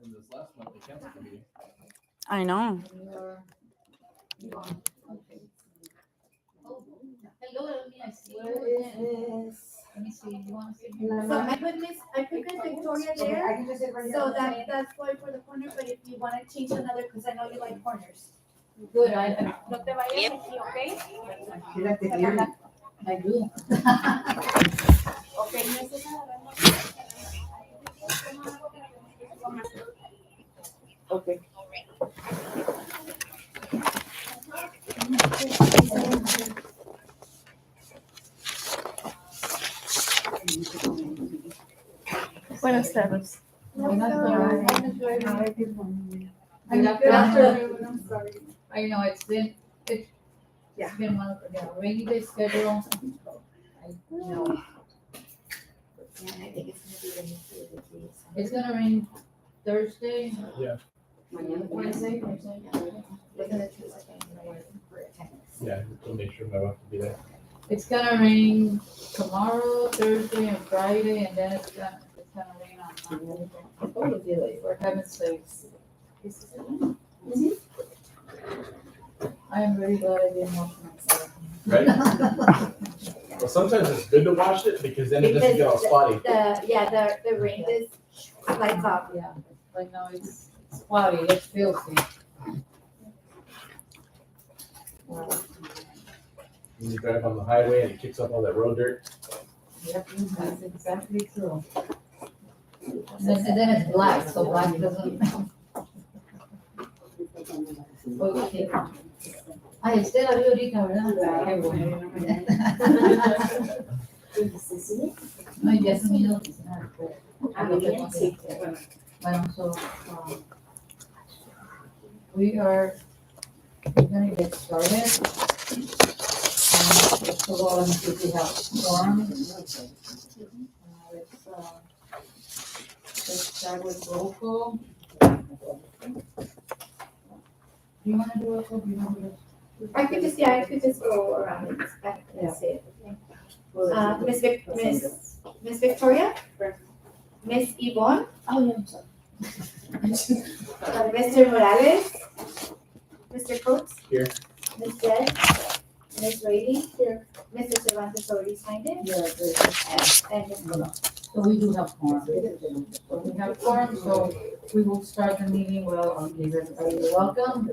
And this last month, they canceled the meeting. I know. Hello, let me see. What is this? Let me see. You want to see? So I put Miss Victoria there, I can just sit right here. so that's why for the corner, but if you wanna change another, cause I know you like corners. Good, No te vayas aquí, okay? Fíjate que yo- I do. Okay, no estés Okay. Buenas tardes. I'm sorry. I know it's been one, rainy day schedule. I know. It's gonna rain Thursday. Yeah. Wednesday. Yeah, we'll make sure my wife will be there. It's gonna rain tomorrow, Thursday, and Friday, and then it's gonna rain on Monday. For heaven's sakes. I am very glad I didn't wash my car. Right? Well, sometimes it's good to wash it because then it doesn't get all spotty. The rain just slides off. Yeah, like now it's spotty, it's filthy. When you drive on the highway and it kicks up all that road dirt. Yep, that's exactly true. And then it's black, so black doesn't. Okay. Ay, usted la vio ahorita, ¿verdad? Qué bueno. Ay, ya se me iba a cocinar, pero- Bueno, so, we are gonna get started. First of all, let me see if we have form. Let's start with roll call. Do you wanna do it, or do you wanna do it? I could just go around and that's it. Miss Victoria? Miss Yvonne? Oh, yeah, I'm sorry. Mr. Morales? Mr. Coates? Here. Miss Jed? Miss Rady? Here. Mr. Cervantes already signed it? Yeah, good. And Miss Colon. So we do have quorum. So we have quorum, so we will start the meeting. Well, I'll give everybody a welcome.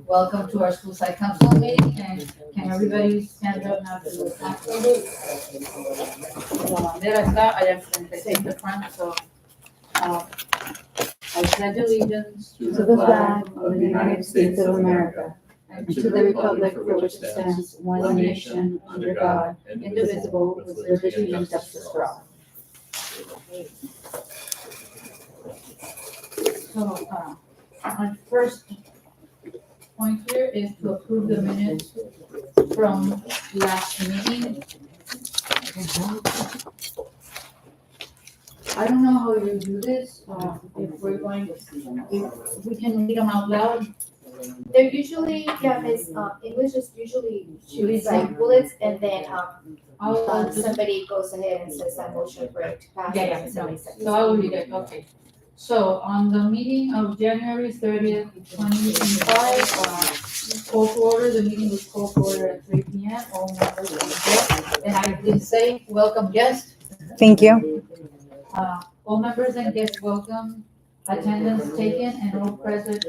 Welcome to our school site council meeting, and can everybody stand up now to the council? There I start, I have to take the front, so. I pledge allegiance To the flag of the United States of America and to the republic for which it stands, one nation, under God, indivisible, with liberty and justice for all. So, our first point here is to approve the minutes from last meeting. I don't know how you do this, if we're going, if we can read them out loud. They're usually, Miss, English is usually choose like bullets and then, I'll just, somebody goes ahead and says that motion for it to pass. Yeah, and somebody seconds. so I will read it, okay. So on the meeting of January 30th, 2025, call to order, the meeting was called to order at 3 p.m. All members are present. And I did say, welcome guests. Thank you. All members and guests welcome, attendance taken and all present.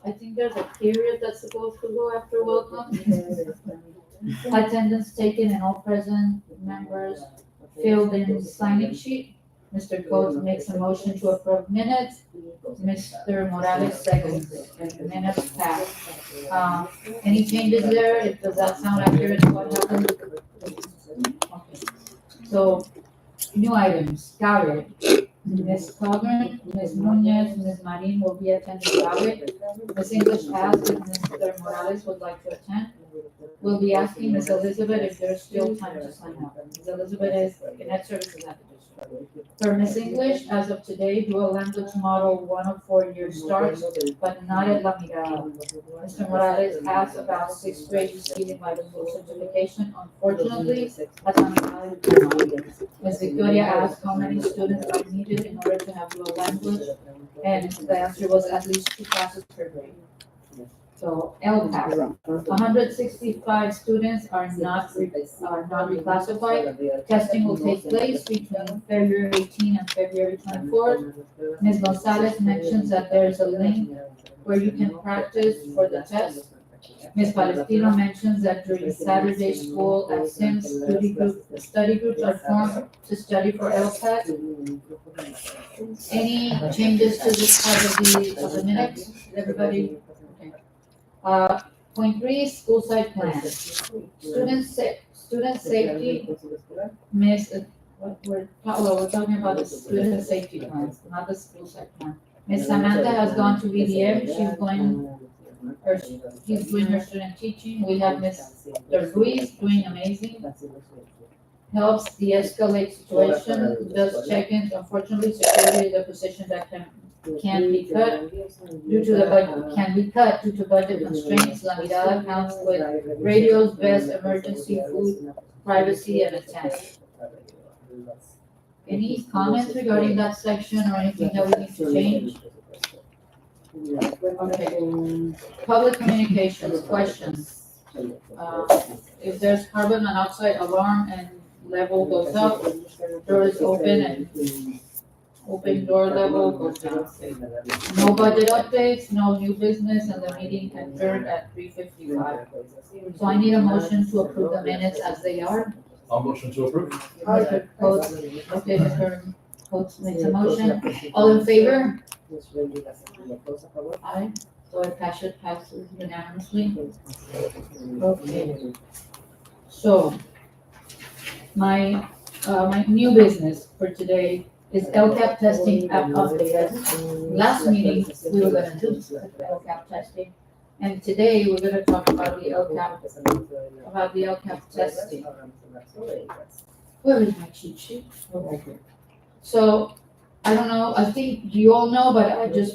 I think there's a period that's supposed to go after welcome. Attendance taken and all present members filled in signing sheet. Mr. Coates makes a motion to approve minutes. Mr. Morales seconds, and the minutes pass. Any changes there? Does that sound accurate to what happened? Okay. So, new items, Garrett. Ms. Coburn, Ms. Nunez, Ms. Marin will be attending Garrett. Ms. English asked if Mr. Morales would like to attend. We'll be asking Ms. Elizabeth if there's still time to sign up. Ms. Elizabeth is Internet Services at the district. For Miss English, as of today, dual language model 1 of 4 years starts, but not at La Mirada. Mr. Morales asked about sixth grade receiving bilingual certification. Unfortunately, at La Mirada, it does not. Ms. Victoria asked how many students are needed in order to have dual language, and the answer was at least 2 classes per grade. So LCAP, 165 students are not reclassified. Testing will take place between February 18 and February 24th. Ms. Gonzalez mentions that there is a link where you can practice for the test. Ms. Palestino mentions that during Saturday school at Sims, study groups are formed to study for LCAP. Any changes to this part of the minutes? Everybody? Point 3, school site plan. Student safety, Miss, we're talking about the student safety plans, not the school site plan. Miss Samantha has gone to VDM, she's doing her student teaching. We have Miss Ruiz doing amazing. Helps de-escalate situation, does check-ins. Unfortunately, security is a position that can be cut due to budget constraints. La Mirada counts with radios, vests, emergency food, privacy, and a tent. Any comments regarding that section or anything that we need to change? Okay. Public communications, questions. If there's carbon monoxide alarm and level goes up, door is open and open door level goes down. No budget updates, no new business, and the meeting adjourned at 3:55. So I need a motion to approve the minutes as they are. I'll motion to approve. Mr. Coates, okay, Mr. Coates makes a motion. All in favor? Aye. So it passes unanimously. Okay. So, my new business for today is LCAP testing app update. Last meeting, we were gonna do LCAP testing, and today we're gonna talk about the LCAP testing. Where is my cheat sheet? Over here. So, I don't know, I think you all know, but I just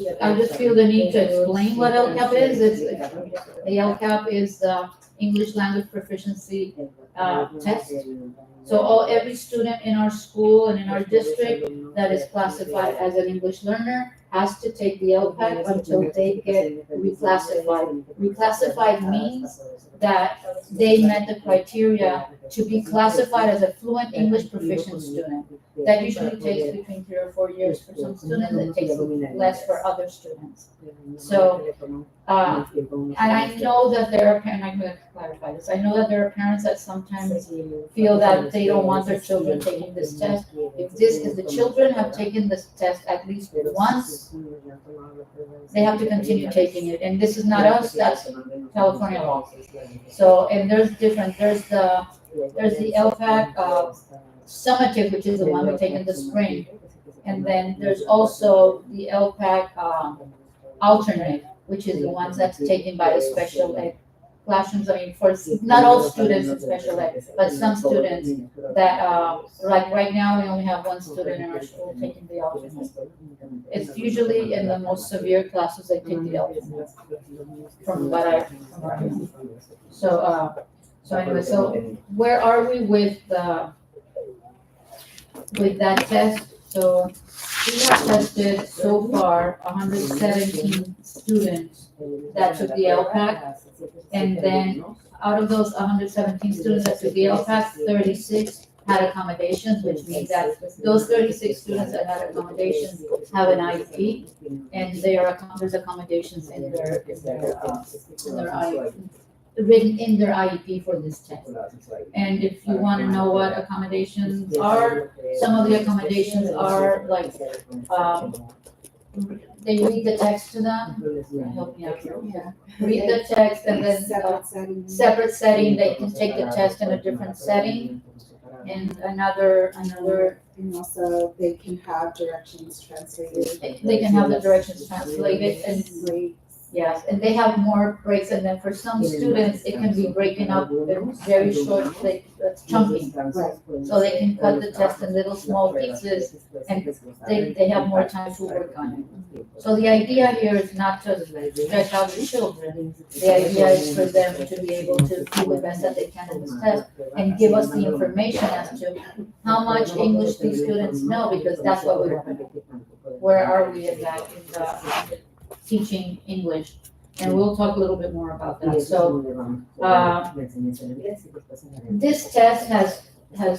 feel the need to explain what LCAP is. The LCAP is the English Language Proficiency test. So every student in our school and in our district that is classified as an English learner has to take the LCAP until they get reclassified. Reclassified means that they met the criteria to be classified as a fluent English proficient student. That usually takes between 3 or 4 years for some students, it takes less for other students. So, and I know that there are parents, I'm gonna clarify this, I know that there are parents that sometimes feel that they don't want their children taking this test. If the children have taken this test at least once, they have to continue taking it, and this is not us, that's California law. So, and there's the LPAC, summative, which is the one we take in the spring. And then there's also the LPAC, alternate, which is the ones that's taken by the special ed classrooms. I mean, for not all students in special ed, but some students that, like right now, we only have one student in our school taking the alternate. It's usually in the most severe classes they take the alternate, from what I know. So anyway, so where are we with that test? So we have tested so far 117 students that took the LPAC. And then out of those 117 students that took the LPAC, 36 had accommodations, which means that those 36 students that had accommodations have an IEP, and there's accommodations in their IEP, written in their IEP for this test. And if you want to know what accommodations are, some of the accommodations are like, they read the text to them. Help me out here. Yeah. Read the text and then separate setting. They can take the test in a different setting. And another. And also they can have directions translated. They can have the directions translated and Yes, and they have more breaks, and then for some students, it can be breaking up in very short, like, chunking. So they can cut the test in little small pieces, and they have more time to work on it. So the idea here is not to stretch out the children. The idea is for them to be able to do the best that they can in this test, and give us the information as to how much English these students know, because that's what we want to know. Where are we in that, in the teaching English? And we'll talk a little bit more about that. So, this test has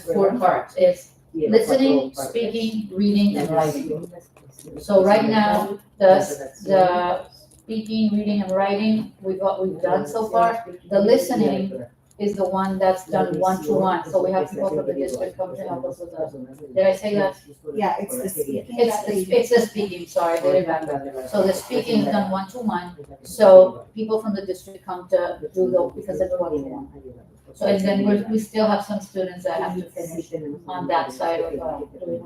four parts. It's listening, speaking, reading, and writing. So right now, the speaking, reading, and writing, we've done so far. The listening is the one that's done one-to-one. So we have people from the district come to help us with that. Did I say that? Yeah, it's the speaking. It's the speaking, sorry, I did it backwards. So the speaking is done one-to-one, so people from the district come to do the, because it's one-to-one. So, and then we still have some students that have to finish on that side of, doing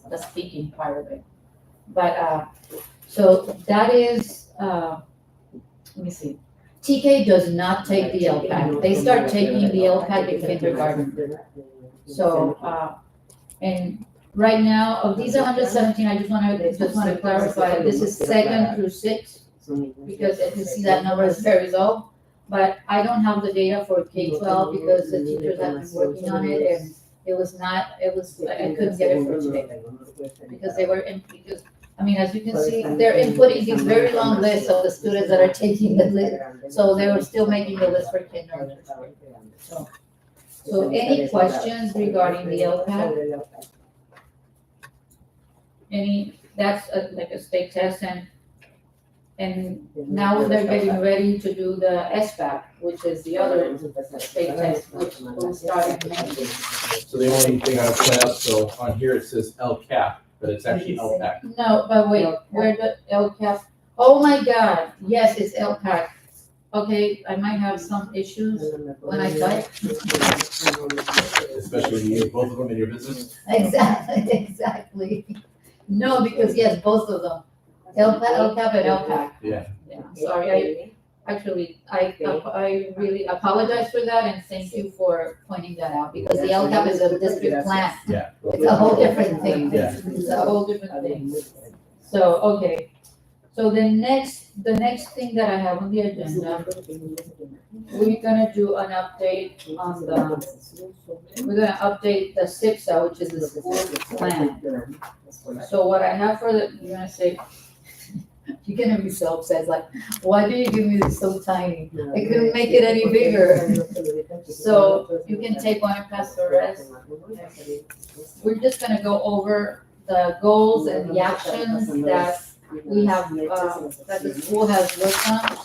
the speaking part of it. But, so that is, let me see. TK does not take the LPAC. They start taking the LPAC in kindergarten. So, and right now, of these 117, I just want to clarify, this is 2nd through 6th, because if you see that number is very low. But I don't have the data for K-12 because the teachers have been working on it, and I couldn't get it for today. Because they were in, because, I mean, as you can see, they're inputting these very long lists of the students that are taking the list. So they were still making the list for kindergarten. So any questions regarding the LPAC? That's like a state test, and now they're getting ready to do the SBAC, which is the other state test, which will start in May. So the only thing I would point out, so on here it says LCAP, but it's actually LPAC. No, but wait, where the LCAP? Oh my God, yes, it's LPAC. Okay, I might have some issues when I type. Especially when you use both of them in your business. Exactly. No, because yes, both of them. LCAP and LPAC. Yeah. Yeah, sorry, I really apologize for that, and thank you for pointing that out, because the LCAP is a district plan. Yeah. It's a whole different thing. Yeah. It's a whole different thing. So, okay. So the next thing that I have on the agenda, we're gonna do an update on we're gonna update the SIPSA, which is the school plan. So what I have for you're gonna say, you're gonna be so upset, like, why do you give me this so tiny? I couldn't make it any bigger. So you can take one and pass the rest. We're just gonna go over the goals and the actions that we have, that the school has worked on.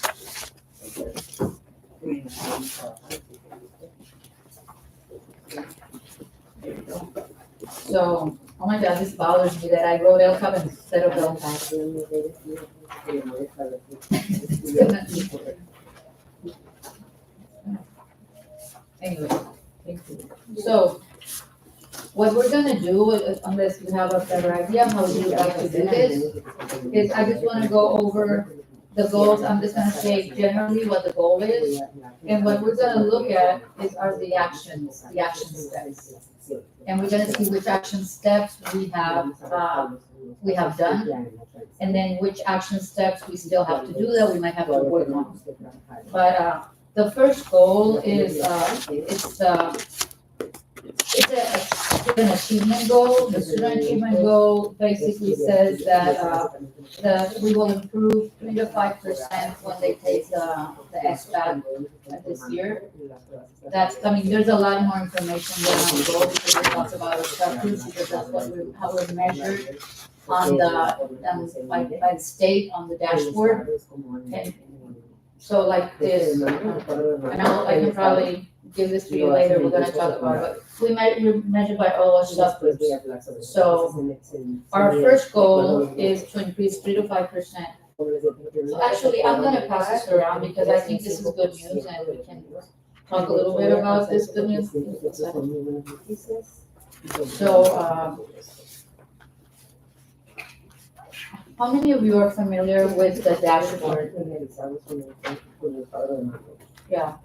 So, oh my God, this bothers me that I wrote LCAP instead of LPAC. Anyway, thank you. So, what we're gonna do, unless you have a better idea of how you'd like to do this, is I just wanna go over the goals. I'm just gonna say generally what the goal is. And what we're gonna look at are the action steps. And we're gonna see which action steps we have done, and then which action steps we still have to do that we might have to work on. But, the first goal is, it's an achievement goal. The student achievement goal basically says that we will improve 3 to 5% when they take the SBAC this year. That's, I mean, there's a lot more information there on the goal, because it talks about acceptance, because that's how we're measured on by the state on the dashboard. And so like this, I can probably give this to you later, we're gonna talk about it. We measure by all our subgroups. So our first goal is to increase 3 to 5%. So actually, I'm gonna pass this around because I think this is good news, and we can talk a little bit about this good news. So, How many of you are familiar with the dashboard? Yeah.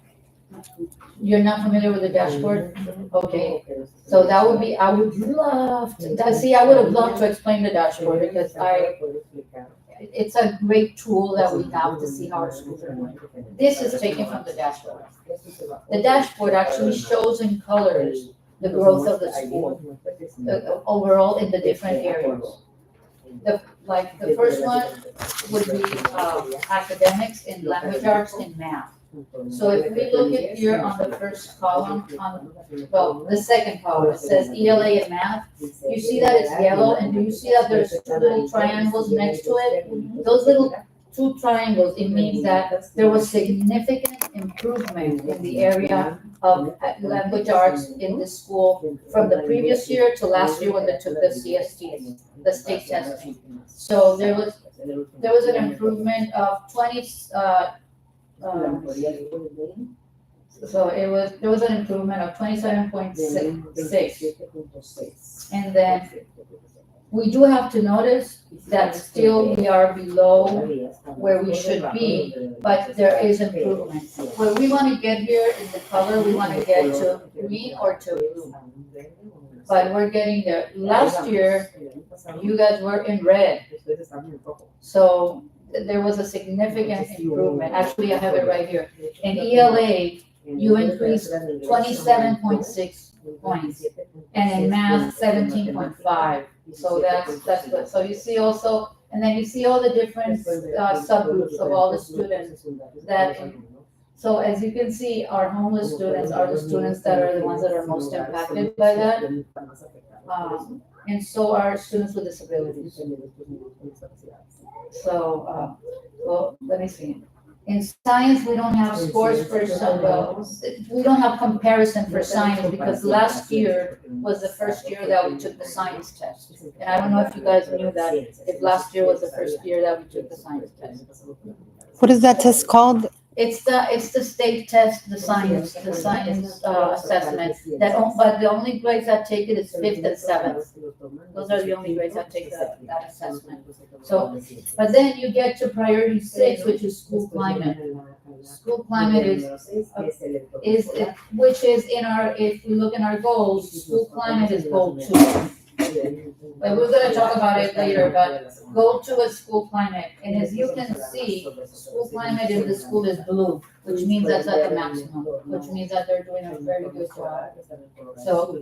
You're not familiar with the dashboard? Okay, so that would be, I would love to, I would have loved to explain the dashboard because it's a great tool that we have to see how our schools are doing. This is taken from the dashboard. The dashboard actually shows in colors the growth of the school, overall in the different areas. The first one would be academics in language arts and math. So if we look at here on the first column, the second column, it says ELA and math. You see that it's yellow, and do you see that there's two little triangles next to it? Those little two triangles, it means that there was significant improvement in the area of language arts in the school from the previous year to last year when they took the CST, the state testing. So there was an improvement of 20, so there was an improvement of 27.6. And then we do have to notice that still we are below where we should be, but there is improvement. Where we want to get here in the color, we want to get to green or to blue. But we're getting there. Last year, you guys were in red. So there was a significant improvement. Actually, I have it right here. In ELA, you increased 27.6 points, and in math, 17.5. So that's good. So you see also, and then you see all the different subgroups of all the students so as you can see, our homeless students are the students that are the ones that are most impacted by that. And so are students with disabilities. So, well, let me see. In science, we don't have scores for we don't have comparison for science because last year was the first year that we took the science test. And I don't know if you guys knew that, if last year was the first year that we took the science test. What is that test called? It's the state test, the science assessment. But the only grades that take it is 5th and 7th. Those are the only grades that take that assessment. So, but then you get to priority 6, which is school climate. School climate which is in our, if we look in our goals, school climate is goal 2. But we're gonna talk about it later, but goal 2 is school climate. And as you can see, school climate in the school is blue, which means that's at the maximum, which means that they're doing a very good job. So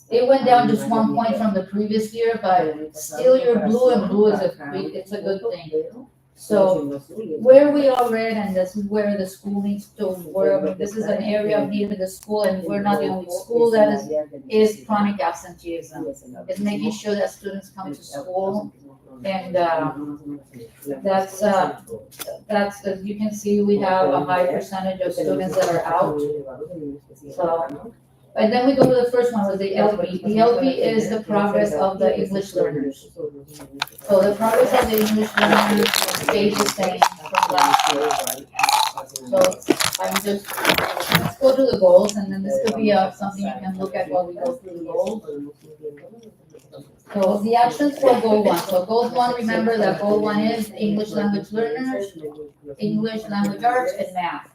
it went down just 1 point from the previous year, but still you're blue, and blue is it's a good thing. So where we are red, and this is where the school needs to work. This is an area of need in the school, and we're not the only school that is chronic absenteeism. It's making sure that students come to school, and that's as you can see, we have a high percentage of students that are out. So. And then we go to the first one, was the LP. The LP is the progress of the English learners. So the progress of the English learners stays the same from last year. So let's go to the goals, and then this could be something you can look at while we go through the goals. So the actions for goal 1. So goal 1, remember that goal 1 is English language learners, English language arts, and math.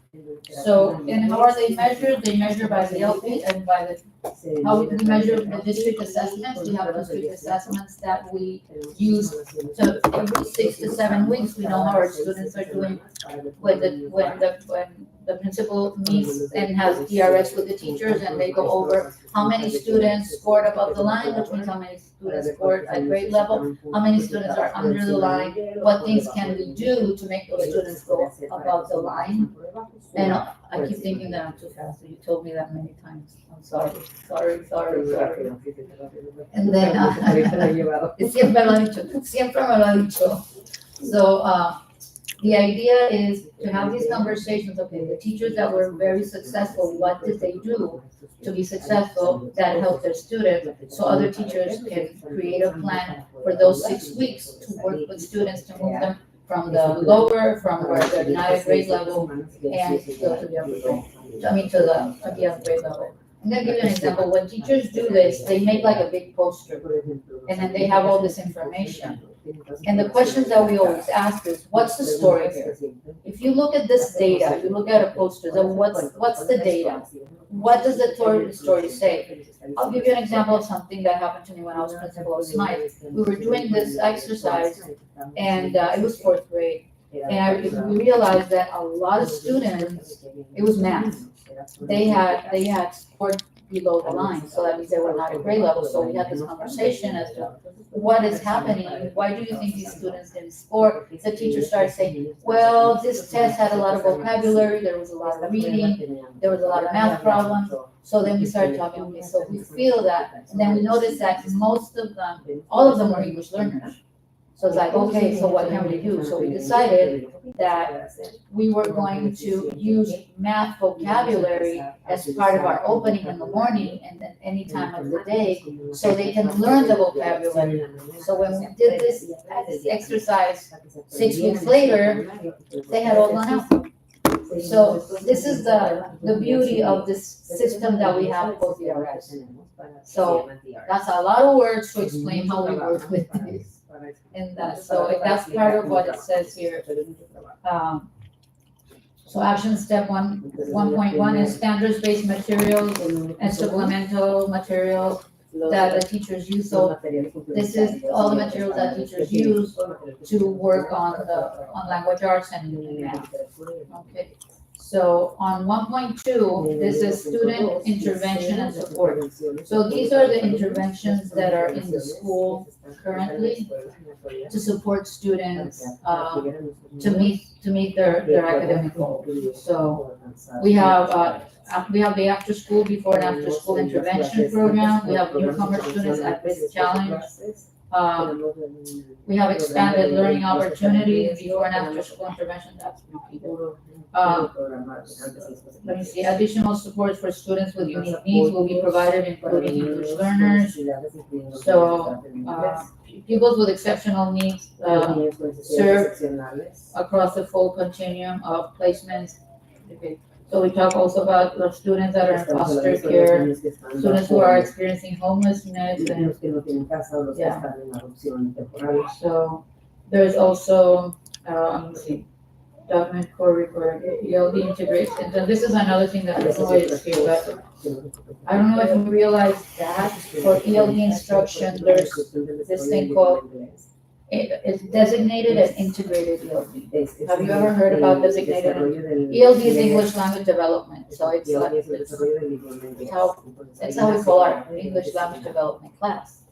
So, and how are they measured? They measure by the LP and by how we measure the district assessments. We have district assessments that we use to every 6 to 7 weeks. We know how our students are doing when the principal meets and has DRS with the teachers, and they go over how many students scored above the line, which means how many students scored at grade level, how many students are under the line, what things can we do to make those students go above the line. And I keep thinking that I'm too fast, so you told me that many times. I'm sorry. And then, siempre me lo ha dicho. So, the idea is to have these conversations. Okay, the teachers that were very successful, what did they do to be successful that helped their students? So other teachers can create a plan for those 6 weeks to work with students to move them from the lower, from where they're not at grade level, and go to the upper grade. To the upper grade level. I'm gonna give you an example. When teachers do this, they make like a big poster, and then they have all this information. And the questions that we always ask is, what's the story here? If you look at this data, you look at a poster, then what's the data? What does the story say? I'll give you an example of something that happened to me when I was principal of Smythe. We were doing this exercise, and it was fourth grade. And we realized that a lot of students, it was math. They had scored below the line, so that means they were not at grade level. So we had this conversation as to what is happening. Why do you think these students didn't score? The teacher started saying, well, this test had a lot of vocabulary, there was a lot of reading, there was a lot of math problems. So then we started talking, okay, so we feel that, and then we noticed that most of them, all of them were English learners. So it's like, okay, so what can we do? So we decided that we were going to use math vocabulary as part of our opening in the morning and then any time of the day, so they can learn the vocabulary. So when we did this exercise 6 weeks later, they had all gone out. So this is the beauty of this system that we have called DRS. So that's a lot of words to explain how we work with this. And that's part of what it says here. So action step 1.1 is standards-based materials and supplemental materials that the teachers use. So this is all the materials that teachers use to work on language arts and math. Okay. So on 1.2, this is student intervention and support. So these are the interventions that are in the school currently to support students to meet their academic goals. So we have the after school, before and after school intervention program. We have newcomer students at risk challenge. We have expanded learning opportunities before and after school intervention. That's let me see. Additional supports for students with unique needs will be provided, including English learners. So pupils with exceptional needs serve across the full continuum of placements. Okay. So we talk also about the students that are in foster care, students who are experiencing homelessness, and yeah. So there's also let's see, document core report, ELD integration. And this is another thing that is always here, but I don't know if you realize that for ELD instruction, there's this thing called, it's designated as integrated ELD. Have you ever heard about designated? ELD is English language development, so it's like, it's how we call our English language development class.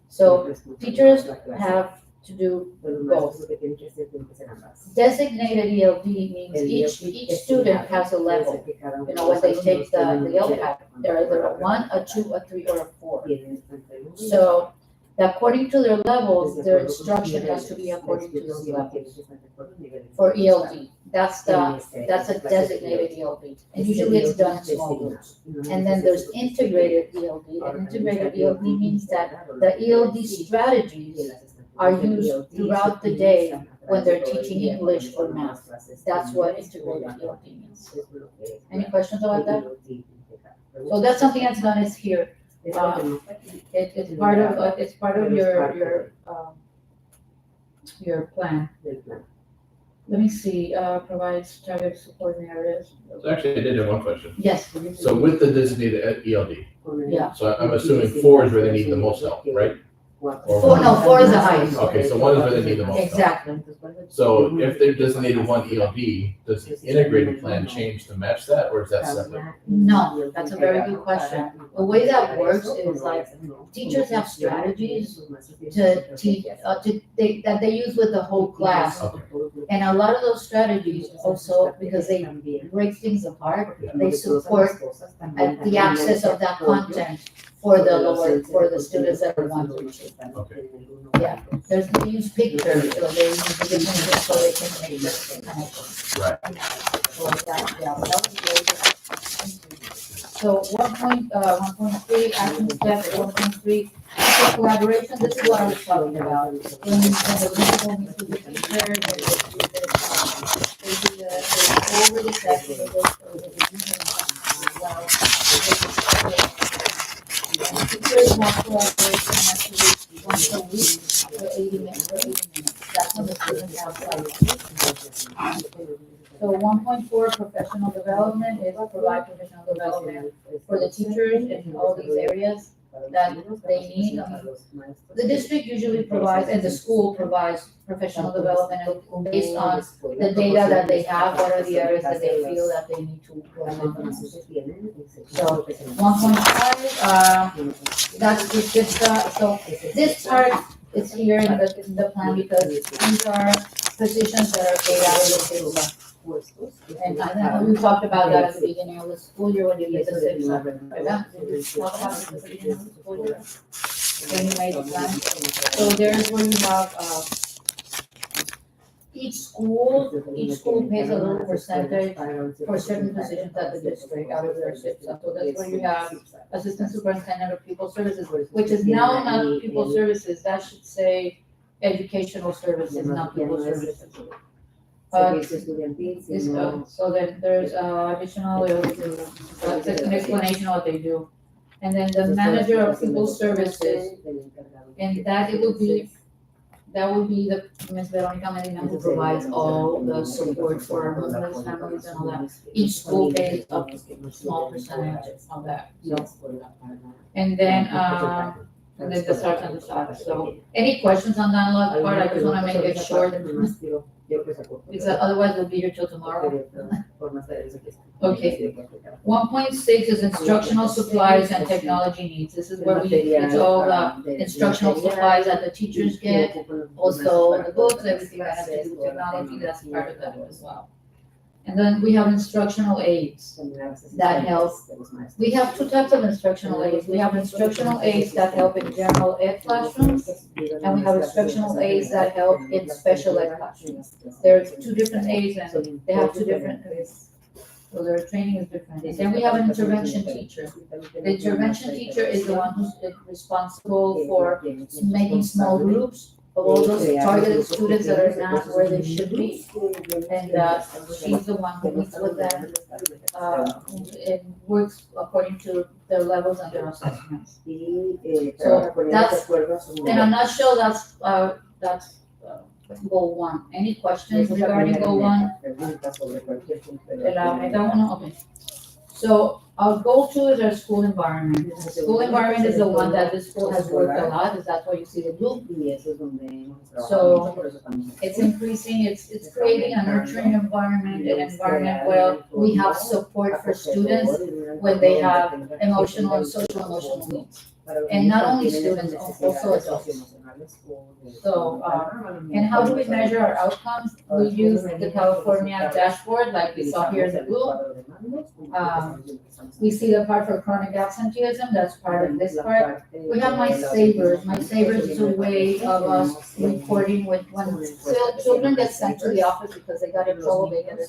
So teachers have to do both. Designated ELD means each student has a level. You know, when they take the LPAC, they're either a 1, a 2, a 3, or a 4. So according to their levels, their instruction has to be according to those levels. For ELD, that's a designated ELD, and usually it's done in small groups. And then there's integrated ELD, and integrated ELD means that the ELD strategies are used throughout the day when they're teaching English or math. That's what integrated ELD means. Any questions about that? So that's something that's done is here. It's part of your plan. Let me see, provides target support narratives. So actually, I did have one question. Yes. So with the designated ELD, Yeah. so I'm assuming 4 is where they need the most help, right? Or 4 is the highest. Okay, so 1 is where they need the most help. Exactly. So if they've designated 1 ELD, does the integrated plan change to match that, or is that separate? No, that's a very good question. The way that works is like teachers have strategies to teach, that they use with the whole class. Okay. And a lot of those strategies also, because they break things apart, they support the access of that content for the students that are 1 through 2. Okay. Yeah, they use pictures, so they use the images so they can make the connection. Right. So that, yeah, that was very good. So 1.3, action step 1.3, teacher collaboration, this is what I was talking about. When the principal meets with the teacher, they go over the text, they go over the teachers want collaboration actually once a week for 80 minutes. So 1.4 professional development is provide professional development for the teachers in all these areas that they need. The district usually provides, and the school provides professional development based on the data that they have, what are the areas that they feel that they need to work on. So 1.5, that's so this part is here in the plan because these are positions that are paid out of the state. And I know we talked about that at the beginning of the school year when you did the six. Talk about it at the beginning of the school year. When you made the plan. So there's where you have, each school pays a little percentage for certain positions at the district out of their SIP. So that's where you have assistant superintendent of people services, which is now not people services, that should say educational services, not people services. So then there's additional, that's an explanation of what they do. And then the manager of people services, and that would be the Ms. Veronica Medina who provides all the support for our homeless families and all that. Each school pays a small percentage of that, so. And then the start and the stop. So any questions on that last part? I just wanna make it short. Because otherwise we'll be here till tomorrow. Okay. 1.6 is instructional supplies and technology needs. This is where it's all the instructional supplies that the teachers get, also the books, everything that has to do with technology, that's part of that as well. And then we have instructional aids that help. We have two types of instructional aids. We have instructional aids that help in general ed classrooms, and we have instructional aids that help in special ed classrooms. There's two different aids and they have two different, so their training is different. Then we have an intervention teacher. The intervention teacher is the one who's responsible for making small groups of all those targeted students that are not where they should be. And she's the one who meets with them, and works according to their levels and their assessments. So that's, in a nutshell, that's goal 1. Any questions regarding goal 1? Okay. So our goal 2 is our school environment. The school environment is the one that the school has worked a lot, is that's why you see the blue. So it's increasing, it's creating a nurturing environment, an environment where we have support for students when they have emotional and social emotional needs. And not only students, also adults. So, and how do we measure our outcomes? We use the California dashboard, like we saw here in the blue. We see the part for chronic absenteeism, that's part of this part. We have My Savers. My Savers is a way of us reporting when children get sent to the office because they got in trouble, they get a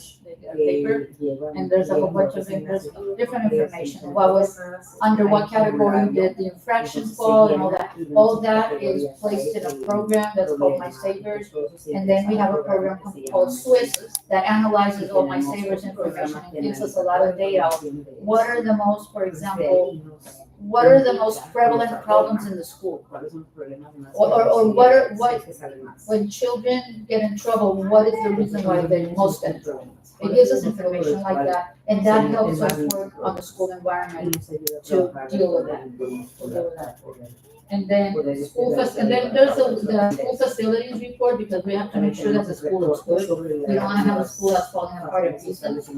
paper, and there's a whole bunch of different information. What was, under what category did the infractions fall and all that. All that is placed in a program that's called My Savers. And then we have a program called Swiss that analyzes all My Savers information and gives us a lot of data. What are the most, for example, what are the most prevalent problems in the school? Or what, when children get in trouble, what is the reason why they most get in trouble? It gives us information like that, and that helps us work on the school environment to deal with that. And then and then there's the school facilities report, because we have to make sure that the school looks good. We don't wanna have a school that's falling apart in pieces.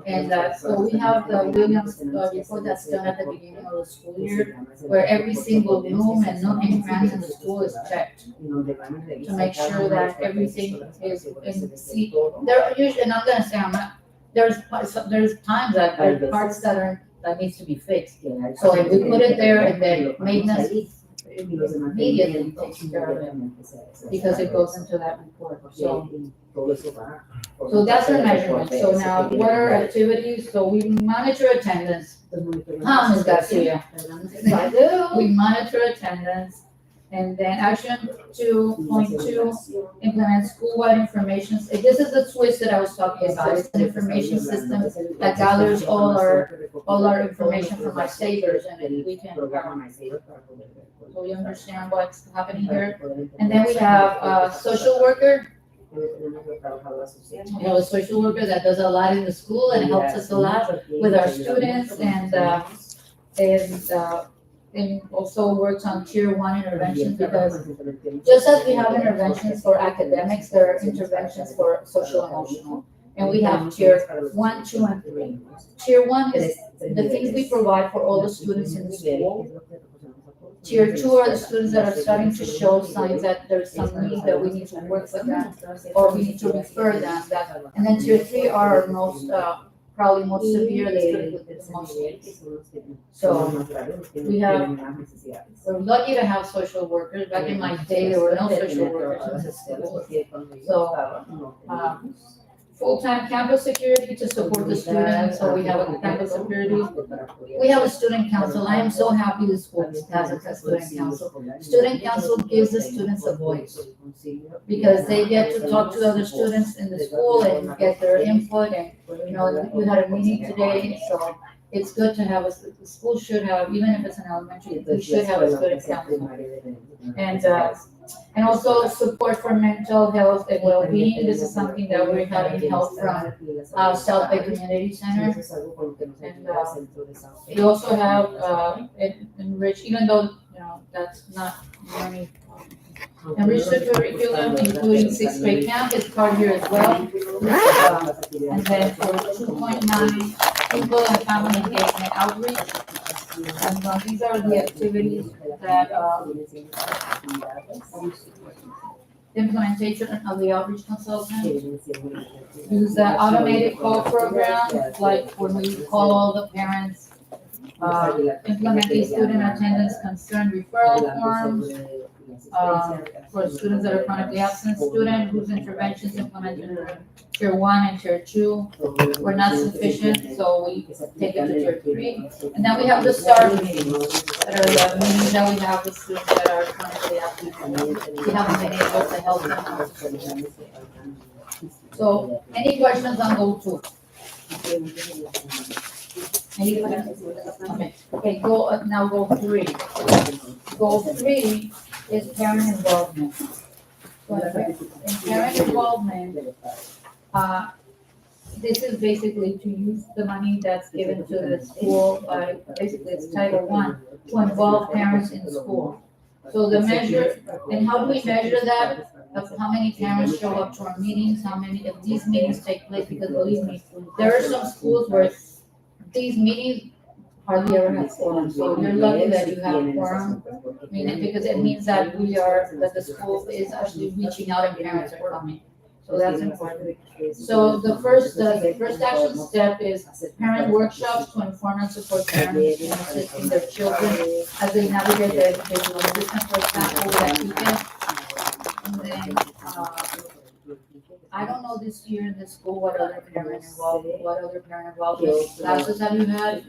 And so we have the Williams report that's done at the beginning of the school year, where every single room and no grants in the school is checked to make sure that everything is in see. There are usually, and I'm gonna say there's times that there are parts that needs to be fixed. So if we put it there and then maintenance immediately takes care of it, because it goes into that report. So that's our measurement. So now, what are activities? So we monitor attendance. Ms. Garcia. I do. We monitor attendance. And then action 2.2, implement school-wide information. This is the Swiss that I was talking about. It's an information system that gathers all our information from My Savers, and we can, so we understand what's happening here. And then we have social worker. We have a social worker that does a lot in the school and helps us a lot with our students and also works on tier one interventions because just as we have interventions for academics, there are interventions for social emotional. And we have tier 1, 2, and 3. Tier 1 is the things we provide for all the students in the school. Tier 2 are the students that are starting to show signs that there's some need that we need to work with them or we need to refer them. And then tier 3 are our most, probably most severe, the students with the most needs. So we're lucky to have social workers. Back in my day, there were no social workers in the school. So, full-time campus security to support the students, so we have a campus security. We have a student council. I am so happy the school has a student council. Student council gives the students a voice because they get to talk to other students in the school and get their input. And, we had a meeting today, so it's good to have the school should have, even if it's an elementary, we should have a student council. And also support for mental health and well-being. This is something that we're having help from South Bay Community Center. And we also have enrich, even though that's not money. Enrich the curriculum, including 6th grade camp is part here as well. And then for 2.9, people and family engagement outreach. And these are the activities that implementation of the outreach consultant. Use the automated call program, like when we call all the parents, implement the student attendance concern referral forms, for students that are chronically absent, student whose interventions implemented in tier 1 and tier 2 were not sufficient, so we take it to tier 3. And then we have the STAR meetings, that are the meetings that we have with students that are chronically absent. We haven't been able to help them. So, any questions on goal 2? Any questions? Okay, now goal 3. Goal 3 is parent involvement. In parent involvement, this is basically to use the money that's given to the school, basically it's Title I, to involve parents in school. So the measure, and how do we measure that? Of how many parents show up to our meetings, how many of these meetings take place, because believe me, there are some schools where these meetings hardly ever have quorum, so you're lucky that you have quorum, because it means that that the school is actually reaching out and parents are coming. So that's important. So the first action step is parent workshops to inform and support parents in assisting their children as they navigate the educational system, for example, that weekend. And then, I don't know this year in the school what other parent involvement classes have you had?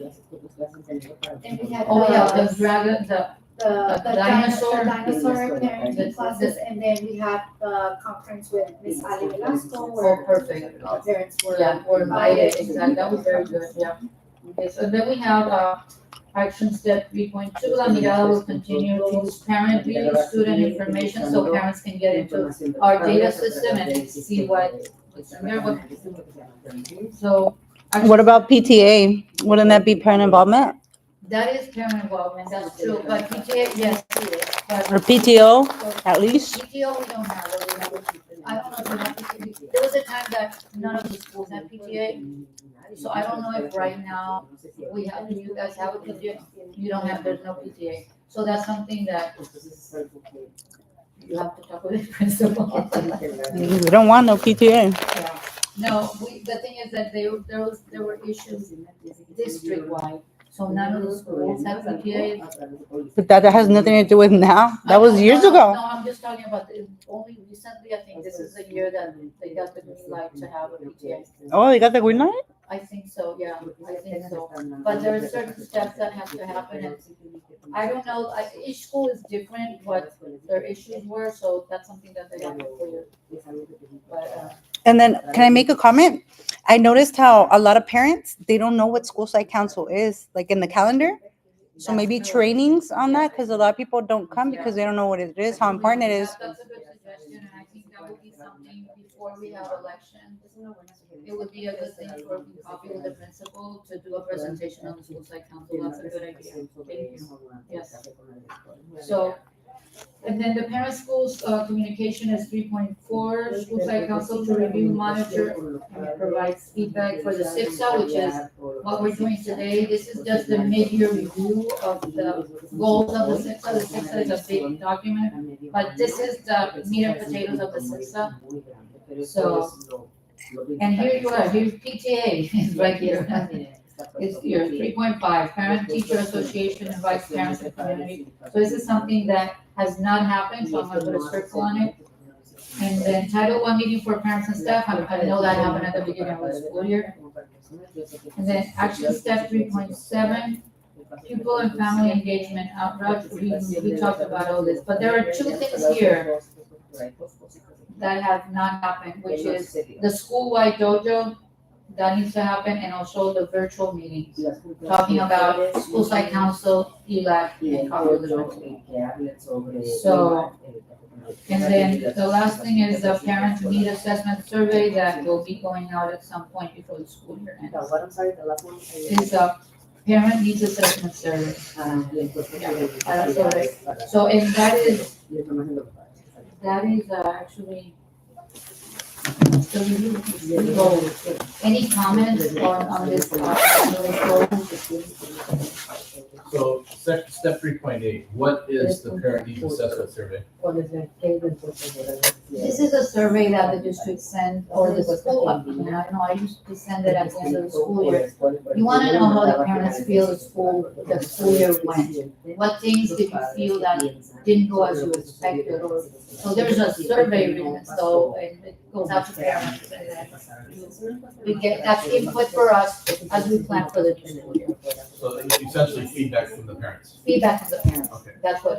And we had The dragon, the dinosaur parenting classes, and then we had the conference with Miss Ali Velasco where perfect. parents were. Were invited, exactly, that was very good, yeah. Okay, so then we have, action step 3.2, La Mirada will continue to use parent view student information so parents can get into our data system and see what's in there. So. What about PTA? Wouldn't that be parent involvement? That is parent involvement, that's true, but PTA, yes, but Or PTO, at least? PTO, we don't have it. I don't know if we have PTA. There was a time that none of the schools had PTA, so I don't know if right now we have, you guys have a PTA, you don't have, there's no PTA. So that's something that you have to talk with the principal. We don't want no PTA. Yeah. No, the thing is that there were issues district-wide, so none of the schools have PTA. But that has nothing to do with now. That was years No, ago. I'm just talking about only recently. I think this is the year that they got the green light to have a PTA. Oh, you got the green light? I think so, yeah, I think so. But there are certain steps that have to happen, and I don't know, each school is different, what their issues were, so that's something that they have to clear. But, And then, can I make a comment? I noticed how a lot of parents, they don't know what school site council is, like in the calendar. So maybe trainings on that, because a lot of people don't come because they don't know what it is, how important it is. That's a good suggestion, and I think that would be something before before we have elections, it would be a good thing to work in coffee with the principal to do a presentation on the school site council. That's a good idea. Thank you. Yes. So, and then the parent schools, communication is 3.4, school site council to review, monitor, and provide feedback for the SIPSA, which is what we're doing today. This is just the mid-year review of the goals of the SIPSA. The SIPSA is a big document, but this is the meat and potatoes of the SIPSA. So, and here you are, here's PTA, is right here. It's your 3.5, Parent Teacher Association invites parents and community. So this is something that has not happened, so I'm gonna put a circle on it. And then Title I meeting for parents and staff, I know that happened at the beginning of the school year. And then action step 3.7, pupil and family engagement outreach, we talked about all this, but there are two things here that have not happened, which is the school-wide dojo, that needs to happen, and also the virtual meetings, talking about school site council, ELAC, and coffee with the principal. So, and then the last thing is the parent need assessment survey that will be going out at some point before the school year ends. Is a parent needs assessment survey. So, and that is actually the review goal. Any comments on this? So step 3.8, what is the parent needs assessment survey? This is a survey that the district sends, or the school, I know I used to send it at the end of the school year. You wanna know how the parents feel the school year went. What things did you feel that didn't go as you expected, or, so there's a survey written, so, and it goes out to parents, and then we get, that's input for us as we plan for the school year. So essentially feedback from the parents. Feedback from the parents, Okay. that's what